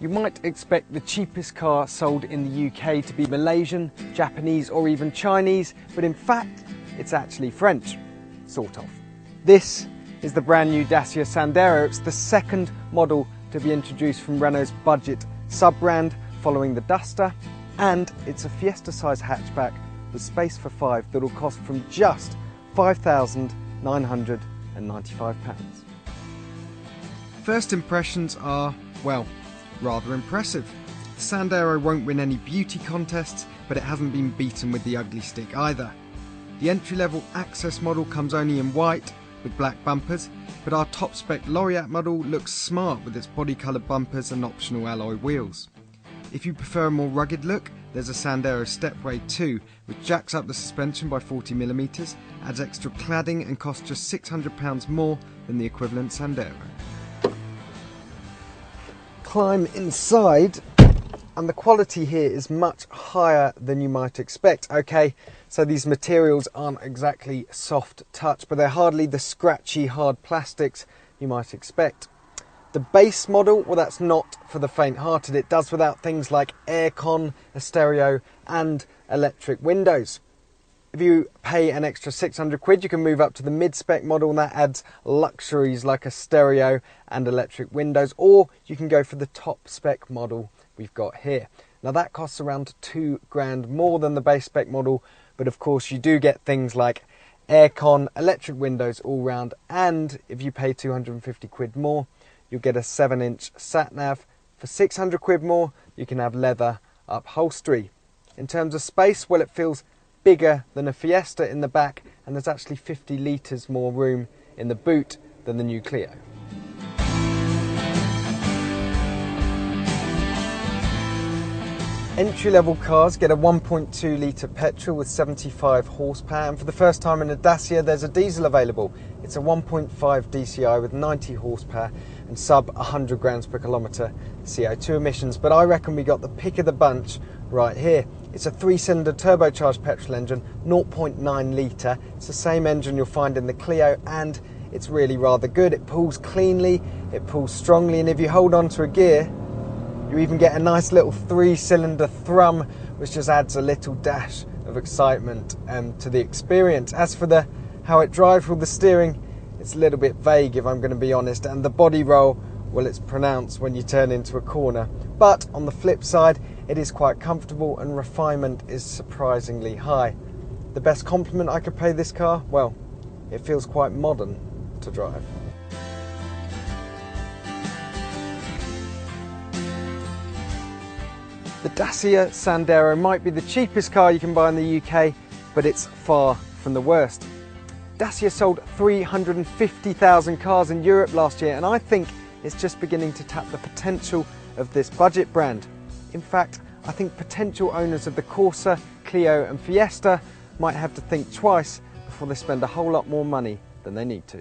You might expect the cheapest car sold in the UK to be Malaysian, Japanese or even Chinese, but in fact it's actually French, sort of. This is the brand new Dacia Sandero. It's the second model to be introduced from Renault's budget sub-brand following the Duster, and it's a Fiesta size hatchback with space for 5 that'll cost from just £5,995. First impressions are, well, rather impressive. The Sandero won't win any beauty contests, but it hasn't been beaten with the ugly stick either. The entry-level Access model comes only in white with black bumpers, but our top-spec Laureate model looks smart with its body-coloured bumpers and optional alloy wheels. If you prefer a more rugged look, there's a Sandero Stepway 2, which jacks up the suspension by 40mm, adds extra cladding and costs just £600 more than the equivalent Sandero. Climb inside, and the quality here is much higher than you might expect. Okay, so these materials aren't exactly soft touch, but they're hardly the scratchy hard plastics you might expect. The base model, well, that's not for the faint-hearted. It does without things like aircon, a stereo and electric windows. If you pay an extra £600, you can move up to the mid-spec model, and that adds luxuries like a stereo and electric windows, or you can go for the top-spec model we've got here. Now that costs around £2,000 more than the base spec model, but of course you do get things like aircon, electric windows all round, and if you pay £250 more, you'll get a 7-inch sat-nav. For £600 more, you can have leather upholstery. In terms of space, well, it feels bigger than a Fiesta in the back, and there's actually 50 litres more room in the boot than the new Clio. Entry-level cars get a 1.2 litre petrol with 75 horsepower, and for the first time in a Dacia there's a diesel available. It's a 1.5 DCI with 90 horsepower and sub 100 grams per kilometre CO2 emissions, but I reckon we got the pick of the bunch right here. It's a 3-cylinder turbocharged petrol engine, 0.9 litre. It's the same engine you'll find in the Clio, and it's really rather good. It pulls cleanly, it pulls strongly, and if you hold on to a gear, you even get a nice little 3-cylinder thrum, which just adds a little dash of excitement to the experience. As for how it drives with the steering, it's a little bit vague if I'm going to be honest, and the body roll, well, it's pronounced when you turn into a corner. But on the flip side, it is quite comfortable and refinement is surprisingly high. The best compliment I could pay this car? Well, it feels quite modern to drive. The Dacia Sandero might be the cheapest car you can buy in the UK, but it's far from the worst. Dacia sold 350,000 cars in Europe last year, and I think it's just beginning to tap the potential of this budget brand. In fact, I think potential owners of the Corsa, Clio and Fiesta might have to think twice before they spend a whole lot more money than they need to.